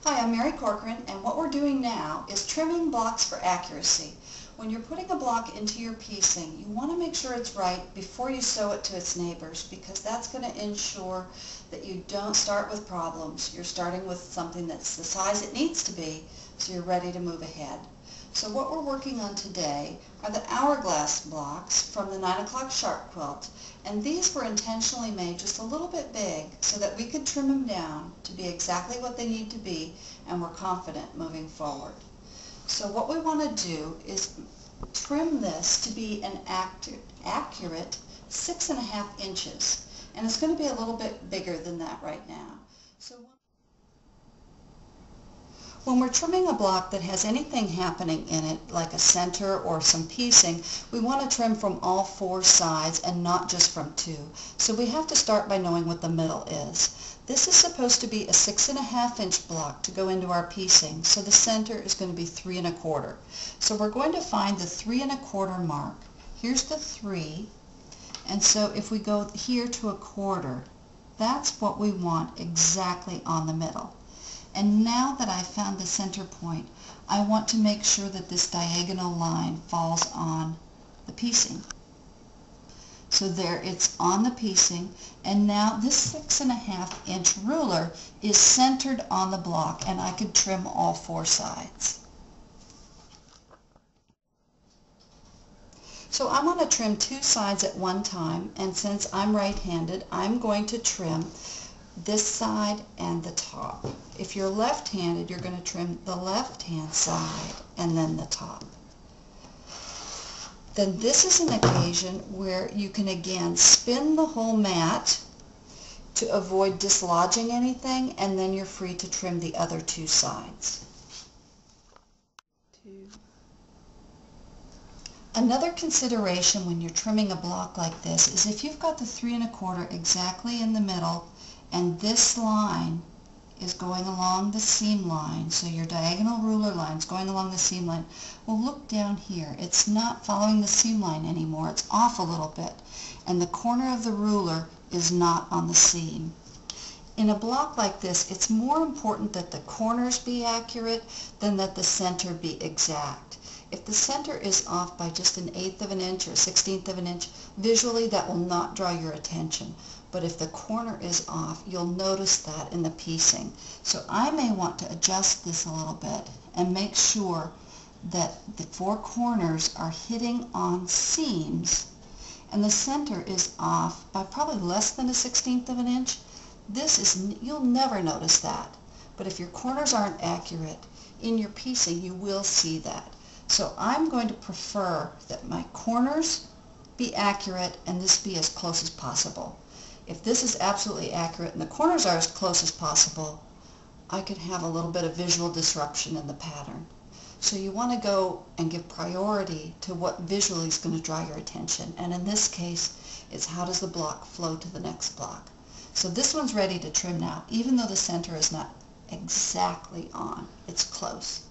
Hi, I'm Mary Corcoran, and what we're doing now is trimming blocks for accuracy. When you're putting a block into your piecing, you want to make sure it's right before you sew it to its neighbors, because that's going to ensure that you don't start with problems. You're starting with something that's the size it needs to be, so you're ready to move ahead. So what we're working on today are the hourglass blocks from the 9 o'clock sharp quilt, and these were intentionally made just a little bit big so that we could trim them down to be exactly what they need to be, and we're confident moving forward. So what we want to do is trim this to be an accurate 6.5 inches, and it's going to be a little bit bigger than that right now. So when we're trimming a block that has anything happening in it, like a center or some piecing, we want to trim from all 4 sides and not just from 2. So we have to start by knowing what the middle is. This is supposed to be a 6.5 inch block to go into our piecing, so the center is going to be 3 1/4. So we're going to find the 3 1/4 mark. Here's the 3, and so if we go here to 1/4, that's what we want exactly on the middle. And now that I've found the center point, I want to make sure that this diagonal line falls on the piecing. So there, it's on the piecing, and now this 6.5 inch ruler is centered on the block, and I could trim all 4 sides. So I'm going to trim 2 sides at one time, and since I'm right-handed, I'm going to trim this side and the top. If you're left-handed, you're going to trim the left-hand side and then the top. Then this is an occasion where you can again spin the whole mat to avoid dislodging anything, and then you're free to trim the other 2 sides. Another consideration when you're trimming a block like this is if you've got the 3 1/4 exactly in the middle, and this line is going along the seam line, so your diagonal ruler line is going along the seam line. Well, look down here. It's not following the seam line anymore. It's off a little bit, and the corner of the ruler is not on the seam. In a block like this, it's more important that the corners be accurate than that the center be exact. If the center is off by just 1/8 of an inch or 1/16 of an inch, visually that will not draw your attention. But if the corner is off, you'll notice that in the piecing. So I may want to adjust this a little bit and make sure that the 4 corners are hitting on seams, and the center is off by probably less than 1/16 of an inch. You'll never notice that. But if your corners aren't accurate, in your piecing you will see that. So I'm going to prefer that my corners be accurate and this be as close as possible. If this is absolutely accurate and the corners are as close as possible, I could have a little bit of visual disruption in the pattern. So you want to go and give priority to what visually is going to draw your attention. And in this case, it's how does the block flow to the next block. So this one's ready to trim now, even though the center is not exactly on. It's close.